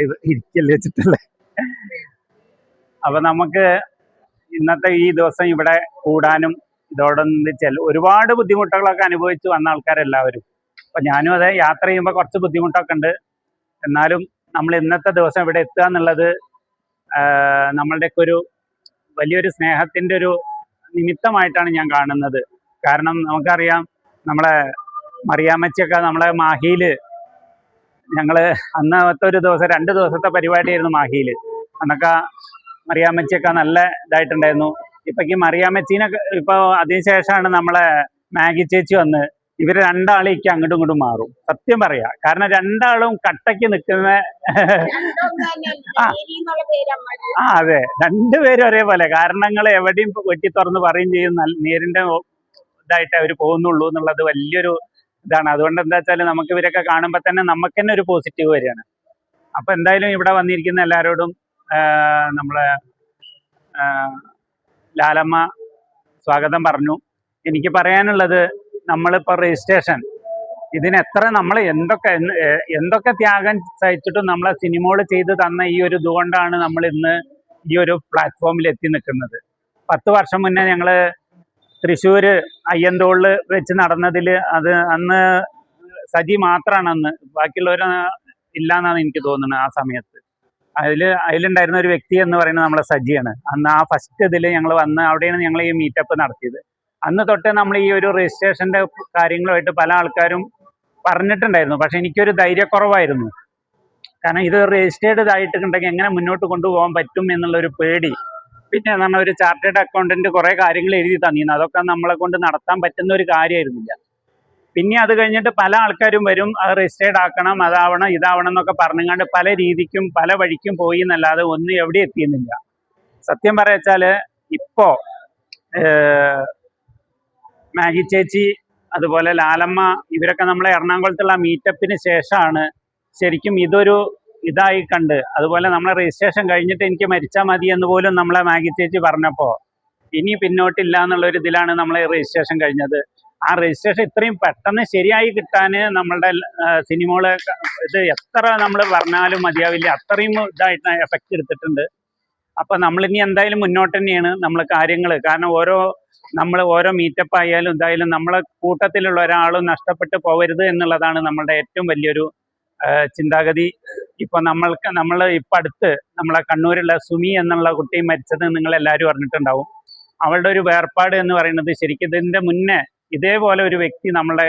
ഇവിടെ ഇരിക്കല്ലേ വെച്ചിട്ടല്ലേ. അപ്പൊ നമുക്ക് ഇന്നത്തെ ഈ ദിവസം ഇവിടെ കൂടാനും ഇതോടൊന്നിച്ചാൽ ഒരുപാട് ബുദ്ധിമുട്ടുകളൊക്കെ അനുഭവിച്ച് വന്ന ആൾക്കാരെല്ലാവരും. അപ്പൊ ഞാനും അതെ, യാത്ര ചെയ്യുമ്പോൾ കുറച്ച് ബുദ്ധിമുട്ടൊക്കെ ഉണ്ട്. എന്നാലും നമ്മൾ ഇന്നത്തെ ദിവസം ഇവിടെ എത്തുക എന്നുള്ളത് നമ്മളുടെയൊക്കെ ഒരു വലിയൊരു സ്നേഹത്തിന്റെ ഒരു നിമിത്തമായിട്ടാണ് ഞാൻ കാണുന്നത്. കാരണം നമുക്കറിയാം, നമ്മളെ മറിയാമ്മച്ചിയൊക്കെ നമ്മളെ മാഹിയില് ഞങ്ങള് അന്നത്തെ ഒരു ദിവസം 2 ദിവസത്തെ പരിപാടിയായിരുന്നു മാഹിയില്. അന്നൊക്കെ മറിയാമ്മച്ചിയൊക്കെ നല്ല ഇതായിട്ടുണ്ടായിരുന്നു. ഇപ്പൊ ഈ മറിയാമ്മച്ചീനെ ഇപ്പൊ അതിനുശേഷമാണ് നമ്മളെ മാഗി ചേച്ചി വന്ന് ഇവര് രണ്ടാളേക്ക് അങ്ങോട്ടും ഇങ്ങോട്ടും മാറും. സത്യം പറയാ, കാരണം രണ്ടാളും കട്ടയ്ക്ക് നിൽക്കുന്ന അതെ, രണ്ടുപേരും ഒരേപോലെ കാരണങ്ങൾ എവിടെയും വെട്ടി തുറന്ന് പറയും ചെയ്യും. നേരിന്റെ ഇതായിട്ട് അവർ പോകുന്നുള്ളൂ എന്നുള്ളത് വലിയൊരു ഇതാണ്. അതുകൊണ്ട് എന്താ വെച്ചാൽ നമുക്ക് ഇവരൊക്കെ കാണുമ്പോൾ തന്നെ നമുക്ക് തന്നെ ഒരു പോസിറ്റീവ് വരികയാണ്. അപ്പൊ എന്തായാലും ഇവിടെ വന്നിരിക്കുന്ന എല്ലാവരോടും നമ്മളെ ലാലമ്മ സ്വാഗതം പറഞ്ഞു. എനിക്ക് പറയാനുള്ളത്, നമ്മളിപ്പോൾ രജിസ്ട്രേഷൻ ഇതിനെത്ര നമ്മൾ എന്തൊക്കെ ത്യാഗം സഹിച്ചിട്ടും നമ്മളെ സിനിമകൾ ചെയ്ത് തന്ന ഈ ഒരു ഇതുകൊണ്ടാണ് നമ്മൾ ഇന്ന് ഈ ഒരു പ്ലാറ്റ്ഫോമിൽ എത്തി നിൽക്കുന്നത്. 10 വർഷം മുന്നേ ഞങ്ങൾ തൃശ്ശൂര് അയ്യന്തോളിൽ വെച്ച് നടന്നതിൽ അന്ന് സജി മാത്രമാണ്, അന്ന് ബാക്കിയുള്ളവർ ഇല്ലയെന്നാണ് എനിക്ക് തോന്നുന്നത്. ആ സമയത്ത് അതിലുണ്ടായിരുന്ന ഒരു വ്യക്തി എന്ന് പറയുന്നത് നമ്മളെ സജിയാണ്. അന്ന് ആ ഫസ്റ്റ് ഇതിൽ ഞങ്ങൾ വന്ന് അവിടെയാണ് ഞങ്ങൾ ഈ മീറ്റപ്പ് നടത്തിയത്. അന്ന് തൊട്ടേ നമ്മൾ ഈ ഒരു രജിസ്ട്രേഷൻ്റെ കാര്യങ്ങളുമായിട്ട് പല ആൾക്കാരും പറഞ്ഞിട്ടുണ്ടായിരുന്നു. പക്ഷെ എനിക്കൊരു ധൈര്യക്കുറവായിരുന്നു. കാരണം ഇത് രജിസ്റ്റേർഡ് ഇതായിട്ടുണ്ടെങ്കിൽ എങ്ങനെ മുന്നോട്ട് കൊണ്ടുപോകാൻ പറ്റും എന്നുള്ളൊരു പേടി. പിന്നെ എന്ന് പറഞ്ഞാൽ ഒരു ചാർട്ടേഡ് അക്കൗണ്ടന്റ് കുറേ കാര്യങ്ങൾ എഴുതി തന്നിരുന്നു. അതൊക്കെ നമ്മളെ കൊണ്ട് നടത്താൻ പറ്റുന്ന ഒരു കാര്യമായിരുന്നില്ല. പിന്നെ അത് കഴിഞ്ഞിട്ട് പല ആൾക്കാരും വരും, അത് രജിസ്റ്റേർഡ് ആക്കണം, അതാവണം, ഇതാവണം എന്നൊക്കെ പറഞ്ഞുകൊണ്ട് പല രീതിക്കും പല വഴിക്കും പോയി എന്നല്ലാതെ ഒന്നും എവിടെ എത്തിയുന്നില്ല. സത്യം പറയാച്ചാൽ ഇപ്പോൾ മാഗി ചേച്ചി അതുപോലെ ലാലമ്മ ഇവരൊക്കെ നമ്മളെ എറണാകുളത്തുള്ള മീറ്റപ്പിന് ശേഷമാണ് ശരിക്കും ഇതൊരു ഇതായി കണ്ട്. അതുപോലെ നമ്മളെ രജിസ്ട്രേഷൻ കഴിഞ്ഞിട്ട് എനിക്ക് മരിച്ചാൽ മതി എന്ന് പോലും നമ്മളെ മാഗി ചേച്ചി പറഞ്ഞപ്പോൾ ഇനി പിന്നോട്ടില്ല എന്നുള്ളൊരു ഇതിലാണ് നമ്മളെ രജിസ്ട്രേഷൻ കഴിഞ്ഞത്. ആ രജിസ്ട്രേഷൻ ഇത്രയും പെട്ടെന്ന് ശരിയായി കിട്ടാൻ നമ്മളുടെ സിനിമകള് ഇത് എത്ര നമ്മൾ പറഞ്ഞാലും മതിയാവില്ല, അത്രയും ഇതായിട്ട് എഫക്റ്റ് എടുത്തിട്ടുണ്ട്. അപ്പം നമ്മളിനി എന്തായാലും മുന്നോട്ട് തന്നെയാണ് നമ്മൾ കാര്യങ്ങൾ. കാരണം ഓരോ മീറ്റപ്പ് ആയാലും ഇതായാലും നമ്മളെ കൂട്ടത്തിലുള്ള ഒരാളും നഷ്ടപ്പെട്ടു പോകരുത് എന്നുള്ളതാണ് നമ്മളുടെ ഏറ്റവും വലിയൊരു ചിന്താഗതി. ഇപ്പം നമ്മൾ ഇപ്പം അടുത്ത് നമ്മളെ കണ്ണൂരുള്ള സുമി എന്നുള്ള കുട്ടി മരിച്ചത് നിങ്ങളെല്ലാവരും അറിഞ്ഞിട്ടുണ്ടാവും. അവളുടെ ഒരു വേർപാട് എന്ന് പറയുന്നത് ശരിക്കും ഇതിൻ്റെ മുന്നേ ഇതേപോലെ ഒരു വ്യക്തി നമ്മളെ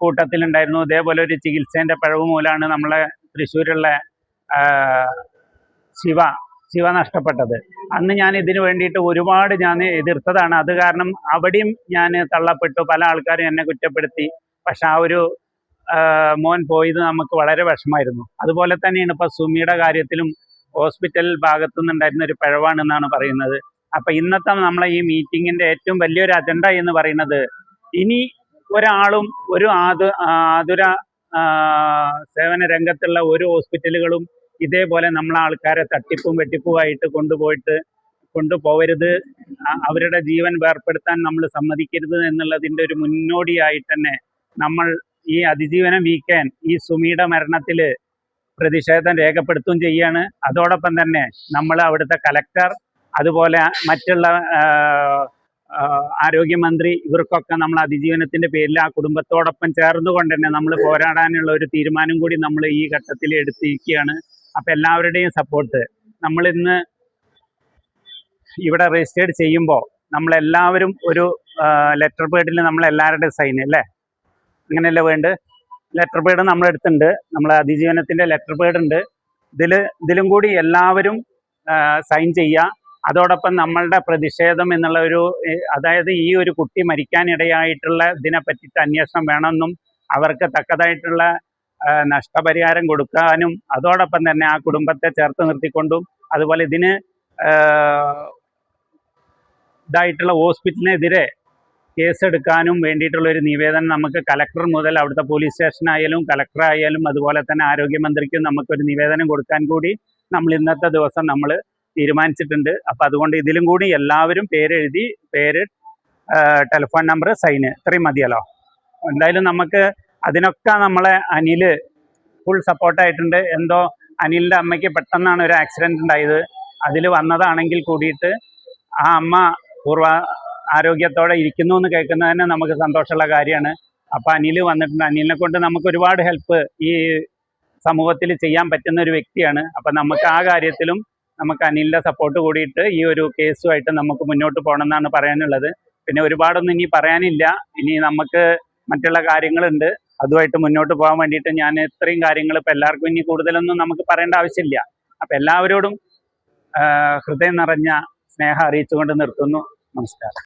കൂട്ടത്തിലുണ്ടായിരുന്നു. ഇതേപോലെ ഒരു ചികിത്സേൻ്റെ പിഴവ് മൂലമാണ് നമ്മളെ തൃശ്ശൂരുള്ള ശിവ നഷ്ടപ്പെട്ടത്. അന്ന് ഞാൻ ഇതിനു വേണ്ടിയിട്ട് ഒരുപാട് ഞാൻ എതിർത്തതാണ്. അത് കാരണം അവിടെയും ഞാൻ തള്ളപ്പെട്ടു, പല ആൾക്കാരും എന്നെ കുറ്റപ്പെടുത്തി. പക്ഷെ ആ ഒരു മോൻ പോയത് നമുക്ക് വളരെ വിഷമമായിരുന്നു. അതുപോലെ തന്നെയാണ് ഇപ്പോൾ സുമിയുടെ കാര്യത്തിലും ഹോസ്പിറ്റൽ ഭാഗത്തു നിന്നുണ്ടായിരുന്ന ഒരു പിഴവാണെന്നാണ് പറയുന്നത്. അപ്പം ഇന്നത്തെ നമ്മളെ ഈ മീറ്റിങ്ങിൻ്റെ ഏറ്റവും വലിയൊരു അജണ്ട എന്ന് പറയുന്നത്, ഇനി ഒരാളും ഒരു ആതുര സേവന രംഗത്തുള്ള ഒരു ഹോസ്പിറ്റലുകളും ഇതേപോലെ നമ്മളെ ആൾക്കാരെ തട്ടിപ്പും വെട്ടിപ്പുമായിട്ട് കൊണ്ടുപോകരുത്, അവരുടെ ജീവൻ വേർപ്പെടുത്താൻ നമ്മൾ സമ്മതിക്കരുത് എന്നുള്ളതിൻ്റെ ഒരു മുന്നോടിയായിട്ട് തന്നെ നമ്മൾ ഈ അതിജീവനം വീക്കാൻ ഈ സുമിയുടെ മരണത്തിൽ പ്രതിഷേധം രേഖപ്പെടുത്തുകയും ചെയ്യാണ്. അതോടൊപ്പം തന്നെ നമ്മൾ അവിടുത്തെ കലക്ടർ അതുപോലെ മറ്റുള്ള ആരോഗ്യമന്ത്രി ഇവർക്കൊക്കെ നമ്മൾ അതിജീവനത്തിൻ്റെ പേരിൽ ആ കുടുംബത്തോടൊപ്പം ചേർന്നുകൊണ്ട് തന്നെ നമ്മൾ പോരാടാനുള്ള ഒരു തീരുമാനം കൂടി നമ്മൾ ഈ ഘട്ടത്തിൽ എടുത്തിരിക്കുകയാണ്. അപ്പം എല്ലാവരുടെയും സപ്പോർട്ട്. നമ്മളിന്ന് ഇവിടെ രജിസ്റ്റേർഡ് ചെയ്യുമ്പോൾ നമ്മളെല്ലാവരും ഒരു ലെറ്റർ പേഡിൽ നമ്മളെല്ലാവരുടെയും സൈൻ അല്ലേ, അങ്ങനെയല്ലേ വേണ്ടത്? ലെറ്റർ പേഡ് നമ്മളെടുത്തുണ്ട്, നമ്മളെ അതിജീവനത്തിൻ്റെ ലെറ്റർ പേഡ് ഉണ്ട്. ഇതിലും കൂടി എല്ലാവരും സൈൻ ചെയ്യുക. അതോടൊപ്പം നമ്മളുടെ പ്രതിഷേധം എന്നുള്ള അതായത് ഈ ഒരു കുട്ടി മരിക്കാനിടയായിട്ടുള്ള ഇതിനെ പറ്റിയിട്ട് അന്വേഷണം വേണമെന്നും അവർക്ക് തക്കതായിട്ടുള്ള നഷ്ടപരിഹാരം കൊടുക്കാനും അതോടൊപ്പം തന്നെ ആ കുടുംബത്തെ ചേർത്ത് നിർത്തിക്കൊണ്ടും അതുപോലെ ഇതിന് ഇതായിട്ടുള്ള ഹോസ്പിറ്റലിനെതിരെ കേസെടുക്കാനും വേണ്ടിയിട്ടുള്ള ഒരു നിവേദനം നമുക്ക് കലക്ടർ മുതൽ അവിടുത്തെ പോലീസ് സ്റ്റേഷനായാലും കലക്ടറായാലും അതുപോലെ തന്നെ ആരോഗ്യമന്ത്രിക്കും നമുക്കൊരു നിവേദനം കൊടുക്കാൻ കൂടി നമ്മൾ ഇന്നത്തെ ദിവസം നമ്മൾ തീരുമാനിച്ചിട്ടുണ്ട്. അപ്പം അതുകൊണ്ട് ഇതിലും കൂടി എല്ലാവരും പേരെഴുതി, പേര്, ടെലിഫോൺ നമ്പർ, സൈന്, ഇത്രയും മതിയല്ലോ. എന്തായാലും നമുക്ക് അതിനൊക്കെ നമ്മളെ അനിൽ ഫുൾ സപ്പോർട്ടായിട്ടുണ്ട്. എന്തോ അനിലിൻ്റെ അമ്മയ്ക്ക് പെട്ടെന്നാണ് ഒരു ആക്സിഡൻറ്റ് ഉണ്ടായത്. അതിൽ വന്നതാണെങ്കിൽ കൂടിയിട്ട് ആ അമ്മ പൂർവ്വ ആരോഗ്യത്തോടെ ഇരിക്കുന്നു എന്ന് കേൾക്കുന്നത് തന്നെ നമുക്ക് സന്തോഷമുള്ള കാര്യമാണ്. അപ്പോൾ അനിൽ വന്നിട്ടുണ്ട്. അനിലിനെ കൊണ്ട് നമുക്ക് ഒരുപാട് ഹെൽപ്പ് ഈ സമൂഹത്തിൽ ചെയ്യാൻ പറ്റുന്ന ഒരു വ്യക്തിയാണ്. അപ്പം നമുക്ക് ആ കാര്യത്തിലും നമുക്ക് അനിലിൻ്റെ സപ്പോർട്ട് കൂടിയിട്ട് ഈ ഒരു കേസുമായിട്ട് നമുക്ക് മുന്നോട്ട് പോകണം എന്നാണ് പറയാനുള്ളത്. പിന്നെ ഒരുപാടൊന്നും ഇനി പറയാനില്ല. ഇനി നമുക്ക് മറ്റുള്ള കാര്യങ്ങളുണ്ട്, അതുമായിട്ട് മുന്നോട്ട് പോകാൻ വേണ്ടിയിട്ട് ഞാൻ ഇത്രയും കാര്യങ്ങൾ ഇപ്പം എല്ലാവർക്കും ഇനി കൂടുതലൊന്നും നമുക്ക് പറയേണ്ട ആവശ്യമില്ല. അപ്പം എല്ലാവരോടും ഹൃദയം നിറഞ്ഞ സ്നേഹം അറിയിച്ചുകൊണ്ട് നിർത്തുന്നു. നമസ്കാരം.